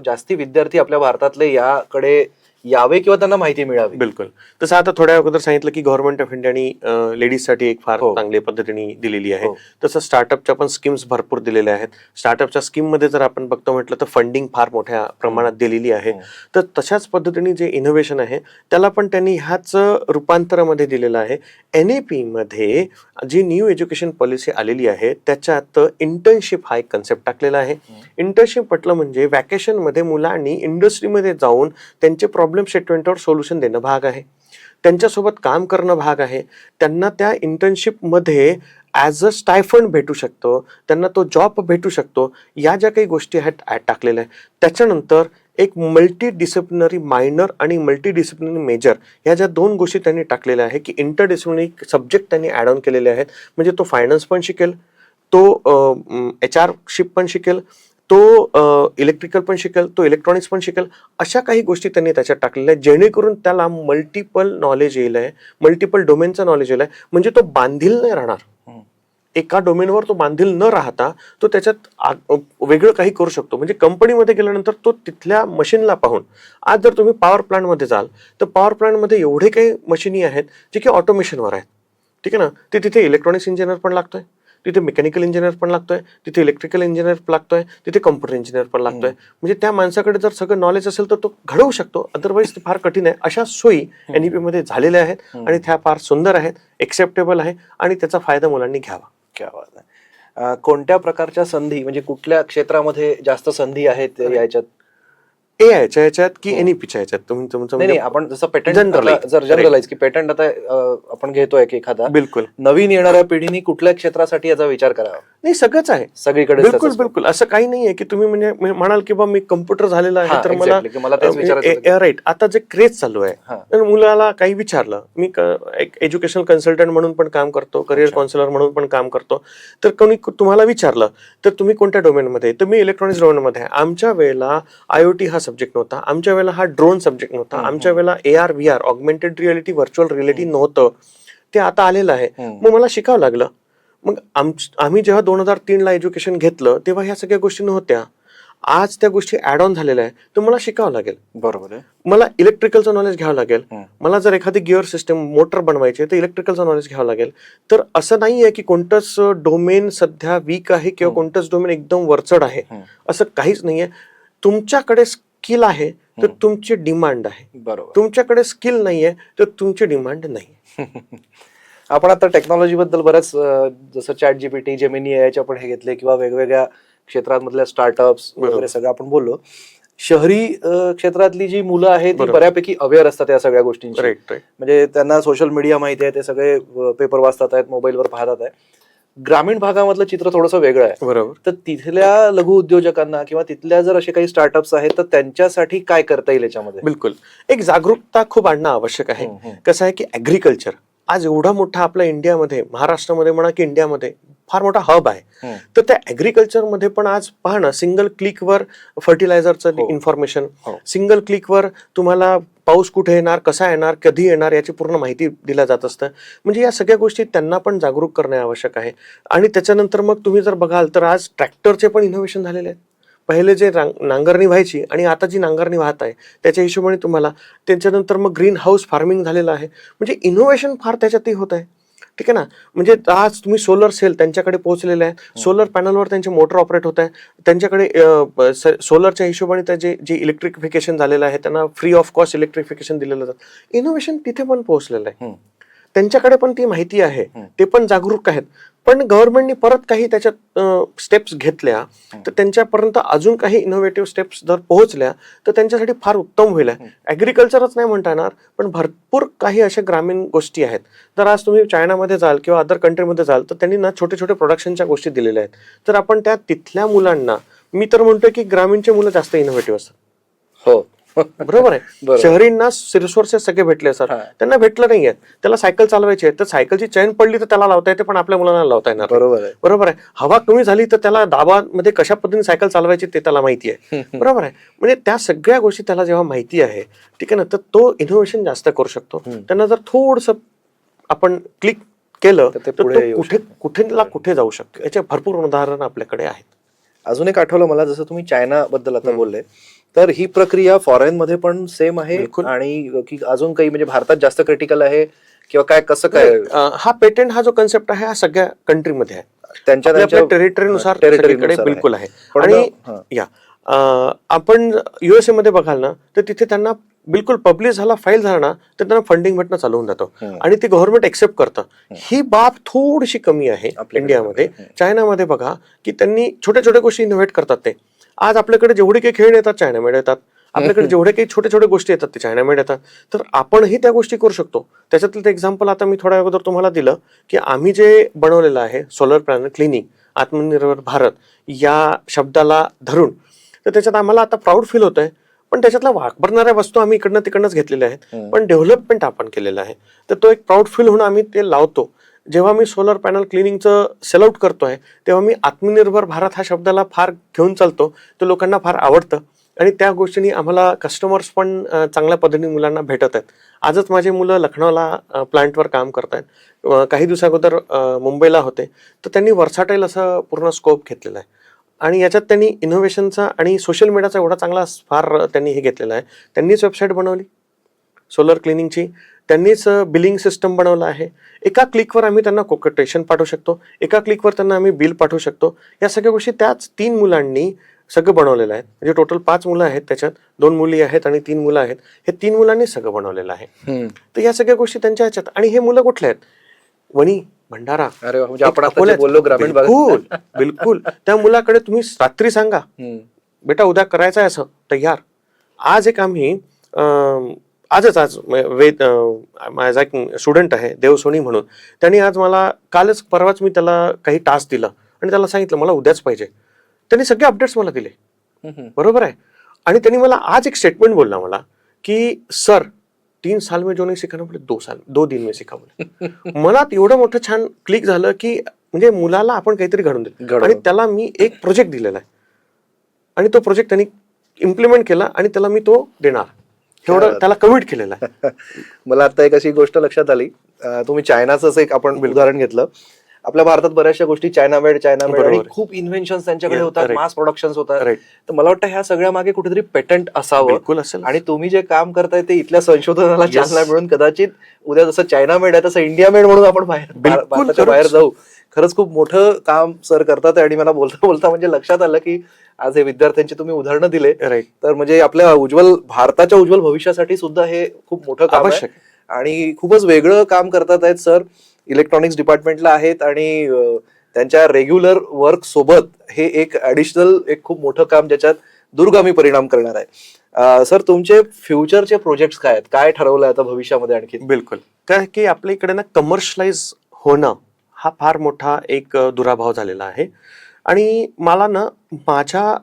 जास्ती विद्यार्थी आपल्या भारतातले याकडे यावे किंवा त्यांना माहिती मिळावी? बिलकुल. तसं आता थोड्या अगोदर सांगितलं की गव्हर्नमेंट ऑफ इंडियानी लेडीजसाठी एक फार हो. चांगल्या पद्धतीने दिलेली आहे. हो. तसं स्टार्टअपच्या पण स्कीम्स भरपूर दिलेल्या आहेत. स्टार्टअपच्या स्कीम मध्ये जर आपण बघतो म्हटलं तर फंडिंग फार मोठ्या प्रमाणात दिलेली आहे. तर तशाच पद्धतीने जे इनोव्हेशन आहे त्याला पण त्यांनी ह्याच रूपांतरामध्ये दिलेलं आहे. NEP मध्ये जी न्यू एज्युकेशन पॉलिसी आलेली आहे त्याच्यात इंटर्नशिप हा एक कन्सेप्ट टाकलेला आहे. इंटर्नशिप म्हटलं म्हणजे व्हॅकेशन मध्ये मुलांनी इंडस्ट्रीमध्ये जाऊन त्यांचे प्रॉब्लेम स्टेटमेंटवर सोल्युशन देणं भाग आहे. त्यांच्यासोबत काम करणं भाग आहे. त्यांना त्या इंटर्नशिपमध्ये ॲज अ स्टायफंड भेटू शकतो, त्यांना तो जॉब भेटू शकतो. या ज्या काही गोष्टी आहेत टाकलेल्या आहेत. त्याच्यानंतर एक मल्टी डिसिप्लिनरी मायनर आणि मल्टी डिसिप्लिनरी मेजर ह्या ज्या 2 गोष्टी त्यांनी टाकलेल्या आहे की इंटरडिसिप्लिनरी सब्जेक्ट त्यांनी ॲड ऑन केलेले आहेत. म्हणजे तो फायनान्स पण शिकेल, तो HR शिप पण शिकेल, तो इलेक्ट्रिकल पण शिकेल, तो इलेक्ट्रॉनिक्स पण शिकेल. अशा काही गोष्टी त्यांनी त्याच्यात टाकलेल्या आहेत जेणेकरून त्याला मल्टिपल नॉलेज येईल आहे, मल्टिपल डोमेनचं नॉलेज येईल आहे. म्हणजे तो बांधील नाही राहणार. एका डोमेनवर तो बांधील न राहता तो त्याच्यात वेगळं काही करू शकतो. म्हणजे कंपनीमध्ये गेल्यानंतर तो तिथल्या मशीनला पाहून, आज जर तुम्ही पॉवर प्लांटमध्ये जाल तर पॉवर प्लांटमध्ये एवढे काही मशिनी आहेत जे की ऑटोमेशनवर आहेत. ठीक आहे ना. ते तिथे इलेक्ट्रॉनिक्स इंजिनियर पण लागतोय, तिथे मेकॅनिकल इंजिनियर पण लागतोय, तिथे इलेक्ट्रिकल इंजिनियर पण लागतोय, तिथे कम्प्युटर इंजिनियर पण लागतोय. म्हणजे त्या माणसाकडे जर सगळं नॉलेज असेल तर तो घडवू शकतो. अदरवाईज ते फार कठीण आहे. अशा सोयी NEP मध्ये झालेल्या आहेत आणि त्या फार सुंदर आहेत, एक्सेप्टेबल आहे आणि त्याचा फायदा मुलांनी घ्यावा. क्या बात आहे. कोणत्या प्रकारच्या संधी, म्हणजे कुठल्या क्षेत्रामध्ये जास्त संधी आहेत याच्यात? एआयच्या याच्यात की NEPच्या याच्यात तुमचं नाही म्हणजे आपण जसं पेटंट Generalize. जर जनरलाइज की पेटंट आता आपण घेतोय की एखादा, बिलकुल नवीन येणाऱ्या पिढीने कुठल्या क्षेत्रासाठी याचा विचार करावा? नाही, सगळंच आहे. सगळीकडे बिलकुल बिलकुल असं काही नाहीये की तुम्ही म्हणजे म्हणाल की बा मी कम्प्युटर झालेला आहे तर मला तेच विचारायचं होतं. राईट. आता जे क्रेज चालू आहे हा. तर मुलाला काही विचारलं, मी एक एज्युकेशनल कन्सल्टंट म्हणून पण काम करतो, करिअर काउन्सिलर म्हणून पण काम करतो. तर कोणी तुम्हाला विचारलं तर तुम्ही कोणत्या डोमेनमध्ये, तर मी इलेक्ट्रॉनिक्स डोमेनमध्ये आहे. आमच्या वेळेला IoT हा सब्जेक्ट नव्हता, आमच्या वेळेला हा ड्रोन सब्जेक्ट नव्हता, आमच्या वेळेला AR VR augmented reality virtual reality नव्हतं. ते आता आलेलं आहे. मग मला शिकावं लागलं. मग आम्ही जेव्हा 2003 ला एज्युकेशन घेतलं तेव्हा ह्या सगळ्या गोष्टी नव्हत्या. आज त्या गोष्टी ऍड ऑन झालेल्या आहे. तर मला शिकावं लागेल. बरोबर आहे. मला इलेक्ट्रिकलचं नॉलेज घ्यावं लागेल. मला जर एखादी गिअर सिस्टम मोटर बनवायची तर इलेक्ट्रिकलचं नॉलेज घ्यावं लागेल. तर असं नाहीये की कोणतंच डोमेन सध्या वीक आहे किंवा कोणतंच डोमेन एकदम वरचढ आहे, असं काहीच नाहीये. तुमच्याकडे स्किल आहे तर तुमची डिमांड आहे. बरोबर. तुमच्याकडे स्किल नाहीये तर तुमची डिमांड नाही. आपण आता टेक्नॉलॉजी बद्दल बऱ्याच जसं चॅट जीपीटी, जेमिनी एआयचे आपण हे घेतले किंवा वेगवेगळ्या क्षेत्रांमधल्या स्टार्टअप्स वगैरे सगळं आपण बोललो. शहरी क्षेत्रातली जी मुलं आहेत ती बऱ्यापैकी अवेअर असतात या सगळ्या गोष्टींची. म्हणजे त्यांना सोशल मीडिया माहिती आहे, ते सगळे पेपर वाचतात आहेत, मोबाईलवर पाहतात आहे. ग्रामीण भागामधलं चित्र थोडंसं वेगळं आहे. बरोबर. तर तिथल्या लघु उद्योजकांना किंवा तिथल्या जर असे काही स्टार्टअप्स आहेत तर त्यांच्यासाठी काय करता येईल याच्यामध्ये? बिलकुल एक जागरूकता खूप आणणं आवश्यक आहे. कसं आहे की ऍग्रिकल्चर आज एवढा मोठा आपल्या इंडियामध्ये, महाराष्ट्रामध्ये म्हणा की इंडियामध्ये फार मोठा हब आहे. तर त्या ऍग्रिकल्चरमध्ये पण आज पहा ना, सिंगल क्लिकवर फर्टिलायझरचं इन्फॉर्मेशन, सिंगल क्लिकवर तुम्हाला पाऊस कुठे येणार, कसा येणार, कधी येणार याची पूर्ण माहिती दिल्या जात असतं. म्हणजे या सगळ्या गोष्टी त्यांना पण जागरूक करणे आवश्यक आहे. आणि त्याच्यानंतर मग तुम्ही जर बघाल तर आज ट्रॅक्टरचे पण इनोव्हेशन झालेले आहेत. पहिले जे नांगरणी व्हायची आणि आता जी नांगरणी वाहत आहे त्याच्या हिशोबाने तुम्हाला, त्याच्यानंतर मग ग्रीन हाऊस फार्मिंग झालेलं आहे. म्हणजे इनोव्हेशन फार त्याच्यातही होत आहे. ठीक आहे ना. म्हणजे आज तुम्ही सोलर सेल त्यांच्याकडे पोहोचलेले आहे, सोलर पॅनलवर त्यांचे मोटर ऑपरेट होत आहे, त्यांच्याकडे सोलरच्या हिशोबाने त्याचे जे इलेक्ट्रिफिकेशन झालेलं आहे त्यांना फ्री ऑफ कॉस्ट इलेक्ट्रिफिकेशन दिलेलं जातं. इनोव्हेशन तिथे पण पोहोचलेलं आहे. त्यांच्याकडे पण ती माहिती आहे, ते पण जागरूक आहेत. पण गव्हर्नमेंटनी परत काही त्याच्यात स्टेप्स घेतल्या तर त्यांच्यापर्यंत अजून काही इनोव्हेटिव्ह स्टेप्स जर पोहोचल्या तर त्यांच्यासाठी फार उत्तम होईल. ऍग्रिकल्चरच नाही म्हणता येणार, पण भरपूर काही अशा ग्रामीण गोष्टी आहेत. जर आज तुम्ही चायनामध्ये जाल किंवा अदर कंट्रीमध्ये जाल तर त्यांनी ना छोटे छोटे प्रोडक्शनच्या गोष्टी दिलेल्या आहेत. तर आपण त्या तिथल्या मुलांना, मी तर म्हणतोय की ग्रामीणचे मुलं जास्त इनोव्हेटिव्ह असतात. हो. बरोबर आहे. शहरींना रिसोर्सेस सगळे भेटले सर, त्यांना भेटलं नाहीये. त्याला सायकल चालवायची आहे तर सायकलची चैन पडली तर त्याला लावता येते, पण आपल्या मुलांना लावता येणार नाही. बरोबर आहे. बरोबर आहे. हवा कमी झाली तर त्याला दाबामध्ये कशा पद्धतीने सायकल चालवायची ते त्याला माहिती आहे. बरोबर आहे. म्हणजे त्या सगळ्या गोष्टी त्याला जेव्हा माहिती आहे, ठीक आहे ना, तर तो इनोव्हेशन जास्त करू शकतो. त्यांना जर थोडस आपण क्लिक केलं तर तो कुठे जाऊ शकतो. याचे भरपूर उदाहरण आपल्याकडे आहेत. अजून एक आठवलं मला, जसं तुम्ही चायना बद्दल आता बोलले, तर ही प्रक्रिया फॉरेन मध्ये पण सेम आहे आणि की अजून काही म्हणजे भारतात जास्त क्रिटिकल आहे किंवा काय, कसं काय? हा पेटंट हा जो कन्सेप्ट आहे हा सगळ्या कंट्रीमध्ये आहे, त्यांच्या टेरिटरीनुसार बिलकुल आहे. आणि या आपण युएसए मध्ये बघाल ना तर तिथे त्यांना बिलकुल पब्लिश झाला, फाईल झाला ना तर त्यांना फंडिंग भेटणं चालू होऊन जातं आणि ते गव्हर्नमेंट एक्सेप्ट करतं. ही बाब थोडीशी कमी आहे इंडियामध्ये. चायनामध्ये बघा की त्यांनी छोट्या छोट्या गोष्टी इनोव्हेट करतात. ते आज आपल्याकडे जेवढे काही खेळ येतात चायनामेड येतात, आपल्याकडे जेवढे काही छोटे छोटे गोष्टी येतात ते चायनामेड येतात. तर आपणही त्या गोष्टी करू शकतो. त्याच्यातलं एक्झाम्पल आता मी थोड्या अगोदर तुम्हाला दिलं की आम्ही जे बनवलेलं आहे सोलर पॅनल क्लिनिंग आत्मनिर्भर भारत या शब्दाला धरून, तर त्याच्यात आम्हाला आता प्राऊड फील होतंय. पण त्याच्यातला वापरणाऱ्या वस्तू आम्ही इकडनं तिकडनंच घेतलेल्या आहेत, पण डेव्हलपमेंट आपण केलेलं आहे. तर तो एक प्राऊड फील होऊन आम्ही ते लावतो. जेव्हा मी सोलर पॅनल क्लिनिंगचं सेल आउट करतोय तेव्हा मी आत्मनिर्भर भारत हा शब्दाला फार घेऊन चालतो. तो लोकांना फार आवडतं आणि त्या गोष्टींनी आम्हाला कस्टमर्स पण चांगल्या पद्धतीने मुलांना भेटत आहेत. आजच माझे मुलं लखनौला प्लांटवर काम करत आहेत. काही दिवसाअगोदर मुंबईला होते, तर त्यांनी वर्साटाईल असं पूर्ण स्कोप घेतलेला आहे. आणि याच्यात त्यांनी इनोव्हेशनचा आणि सोशल मीडियाचा एवढा चांगला फार त्यांनी हे घेतलेला आहे. त्यांनीच वेबसाईट बनवली सोलर क्लिनिंगची, त्यांनीच बिलिंग सिस्टम बनवलं आहे. एका क्लिकवर आम्ही त्यांना कोटेशन पाठवू शकतो, एका क्लिकवर त्यांना आम्ही बिल पाठवू शकतो. या सगळ्या गोष्टी त्याच 3 मुलांनी सगळं बनवलेलं आहे. म्हणजे टोटल 5 मुलं आहेत, त्याच्यात 2 मुली आहेत आणि 3 मुलं आहेत. हे 3 मुलांनी सगळं बनवलेलं आहे. तर या सगळ्या गोष्टी त्यांच्या ह्याच्यात. आणि हे मुलं कुठले आहेत? वणी, भंडारा, म्हणजे आपण आता जे बोललो ग्रामीण भागात. बिलकुल. त्या मुलाकडे तुम्ही रात्री सांगा बेटा उद्या करायचं आहे असं तयार. आज एक आम्ही आज माझा एक स्टुडंट आहे देवसोनी म्हणून, त्यांनी आज मला कालच परवाच मी त्याला काही टास्क दिला आणि त्याला सांगितलं मला उद्याच पाहिजे. त्यांनी सगळे अपडेट्स मला दिले. बरोबर आहे. आणि त्यांनी मला आज एक स्टेटमेंट बोलला मला की सर 3 साल में जो नहीं सीखा ना, 2 दिन में सीखा. मला एवढं मोठं छान क्लिक झालं की म्हणजे मुलाला आपण काहीतरी घडून दिलं. आणि त्याला मी एक प्रोजेक्ट दिलेला आहे आणि तो प्रोजेक्ट त्यांनी इम्प्लिमेंट केला आणि त्याला मी तो देणार, एवढं त्याला कमिट केलेलं आहे. मला आता एक अशी गोष्ट लक्षात आली, तुम्ही चायनाच एक आपण उदाहरण घेतलं. आपल्या भारतात बऱ्याचशा गोष्टी चायनामेड आणि खूप इन्व्हेन्शन्स त्यांच्याकडे होतात, मास प्रोडक्शन होतात. तर मला वाटतं ह्या सगळ्या मागे कुठेतरी पेटंट असावं. आणि तुम्ही जे काम करताय ते इथल्या संशोधनाला चालना मिळून कदाचित उद्या जसं चायनामेड आहे तसं इंडिया मेड म्हणून आपण भारताच्या बाहेर जाऊ. खरंच खूप मोठं काम सर करतात. आणि मला बोलता बोलता म्हणजे लक्षात आलं की आज हे विद्यार्थ्यांची तुम्ही उदाहरणं दिले, तर म्हणजे आपल्या भारताच्या उज्ज्वल भविष्यासाठी सुद्धा हे खूप मोठं काम आहे आणि खूपच वेगळं काम करतात आहेत सर. इलेक्ट्रॉनिक्स डिपार्टमेंटला आहेत आणि त्यांच्या रेग्युलर वर्क सोबत हे एक ऍडिशनल एक खूप मोठं काम ज्याच्यात दूरगामी परिणाम करणार आहे. सर तुमचे फ्युचरचे प्रोजेक्ट्स काय आहेत, काय ठरवलं आता भविष्यामध्ये आणखी? बिलकुल, काय की आपल्या इकडे ना कमर्शलाइज होणं हा फार मोठा एक दुराभाव झालेला आहे. आणि मला ना माझ्या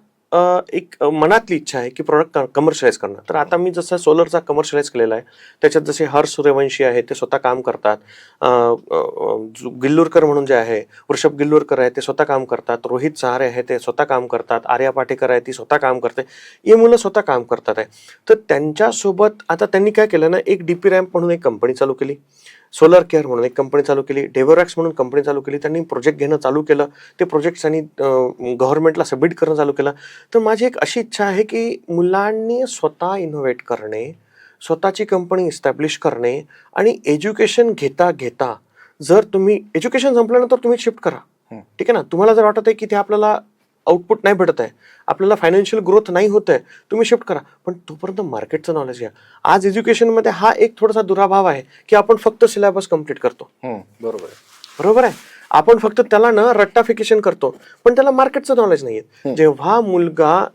एक मनातली इच्छा आहे की प्रोडक्ट कमर्शियलाइज करणं. तर आता मी जसं सोलरचा कमर्शियलाइज केलेला आहे, त्याच्यात जसे हर्ष सूर्यवंशी आहे ते स्वतः काम करतात, गिल्लुरकर म्हणून जे आहे वृषभ गिल्लुरकर आहे ते स्वतः काम करतात, रोहित सहारे आहे ते स्वतः काम करतात, आर्या पाटेकर आहे ती स्वतः काम करते, हे मुलं स्वतः काम करतात आहे. तर त्यांच्यासोबत आता त्यांनी काय केलं ना, एक डीपी रॅम्प म्हणून एक कंपनी चालू केली, सोलर केअर म्हणून एक कंपनी चालू केली, डेव्हरॅक्स म्हणून कंपनी चालू केली. त्यांनी प्रोजेक्ट घेणं चालू केलं, ते प्रोजेक्ट त्यांनी गव्हर्नमेंटला सबमिट करणं चालू केलं. तर माझी एक अशी इच्छा आहे की मुलांनी स्वतः इनोव्हेट करणे, स्वतःची कंपनी इस्टॅब्लिश करणे आणि एज्युकेशन घेता घेता जर तुम्ही एज्युकेशन संपल्यानंतर तुम्ही शिफ्ट करा, ठीक आहे ना. तुम्हाला जर वाटत आहे की ते आपल्याला आउटपुट नाही भेटत आहे, आपल्याला फायनान्शियल ग्रोथ नाही होत आहे, तुम्ही शिफ्ट करा. पण तोपर्यंत मार्केटचं नॉलेज घ्या. आज एज्युकेशनमध्ये हा एक थोडासा दुराभाव आहे की आपण फक्त सिलेबस कम्प्लीट करतो. बरोबर आहे. बरोबर आहे, आपण फक्त त्याला ना रट्टाफिकेशन करतो, पण त्याला मार्केटचं नॉलेज नाहीये. जेव्हा मुलगा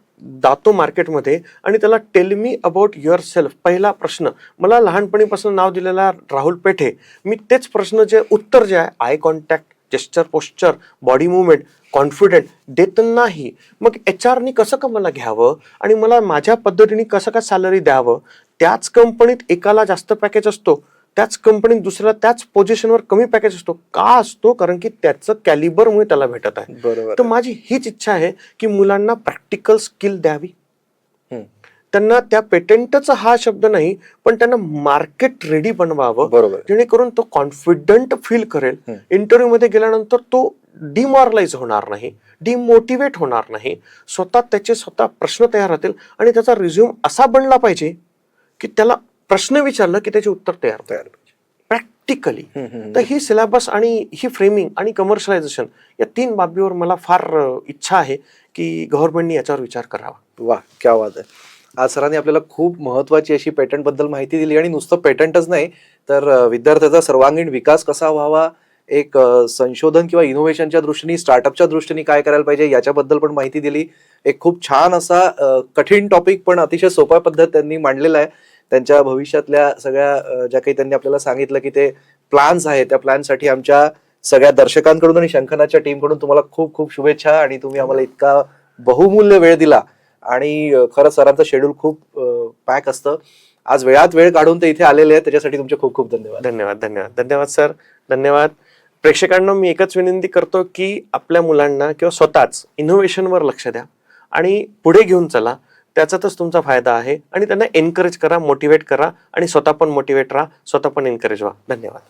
जातो मार्केटमध्ये आणि त्याला tell me about your self, पहिला प्रश्न, मला लहानपणीपासून नाव दिलेला राहुल पेठे, मी तेच प्रश्न जे उत्तर जे आहे, eye contact, gesture, posture, body movement, confident देत नाही. मग HR नी कसं का मला घ्यावं आणि मला माझ्या पद्धतीने कसं का सॅलरी द्यावं. त्याच कंपनीत एकाला जास्त पॅकेज असतो, त्याच कंपनीत दुसऱ्याला त्याच पोझिशनवर कमी पॅकेज असतो. का असतो? कारण की त्याचं कॅलिबरमुळे त्याला भेटत आहे. बरोबर. तर माझी हीच इच्छा आहे की मुलांना प्रॅक्टिकल स्किल द्यावी, त्यांना त्या पेटंटचा हा शब्द नाही पण त्यांना मार्केट रेडी बनवावं. बरोबर. जेणेकरून तो कॉन्फिडंट फील करेल. इंटरव्ह्यू मध्ये गेल्यानंतर तो डिमॉरलाइज होणार नाही, डिमोटिवेट होणार नाही, स्वतः प्रश्न तयार राहतील आणि त्याचा रिझ्यूम असा बनला पाहिजे की त्याला प्रश्न विचारलं की त्याचे उत्तर तयार प्रॅक्टिकली. तर ही सिलेबस आणि ही फ्रेमिंग आणि कमर्शियलायझेशन या 3 बाबीवर मला फार इच्छा आहे की गव्हर्नमेंटनी याच्यावर विचार करावा. वा, क्या बात आहे. आज सरांनी आपल्याला खूप महत्वाची अशी पेटंट बद्दल माहिती दिली आणि नुसतं पेटंटच नाही तर विद्यार्थ्याचा सर्वांगीण विकास कसा व्हावा, एक संशोधन किंवा इनोव्हेशनच्या दृष्टीने, स्टार्टअपच्या दृष्टीने काय करायला पाहिजे याच्याबद्दल पण माहिती दिली. एक खूप छान असा कठीण टॉपिक पण अतिशय सोप्या पद्धत त्यांनी मांडलेला आहे. त्यांच्या भविष्यातल्या सगळ्या ज्या काही त्यांनी आपल्याला सांगितलं की ते प्लॅन्स आहेत, त्या प्लॅनसाठी आमच्या सगळ्या दर्शकांकडून आणि शंखनाच्या टीमकडून तुम्हाला खूप खूप शुभेच्छा. आणि तुम्ही आम्हाला इतका बहुमूल्य वेळ दिला आणि खरंच सरांचं शेड्यूल खूप पॅक असतं. आज वेळात वेळ काढून ते इथे आलेले आहेत, त्याच्यासाठी तुमचे खूप खूप धन्यवाद. धन्यवाद धन्यवाद धन्यवाद सर, धन्यवाद. प्रेक्षकांना मी एकच विनंती करतो की आपल्या मुलांना किंवा स्वतःच इनोव्हेशनवर लक्ष द्या आणि पुढे घेऊन चला, त्याचाच तुमचा फायदा आहे. आणि त्यांना एनकरेज करा, मोटिवेट करा आणि स्वतः पण मोटिवेट राहा, स्वतः पण एनकरेज व्हा. धन्यवाद.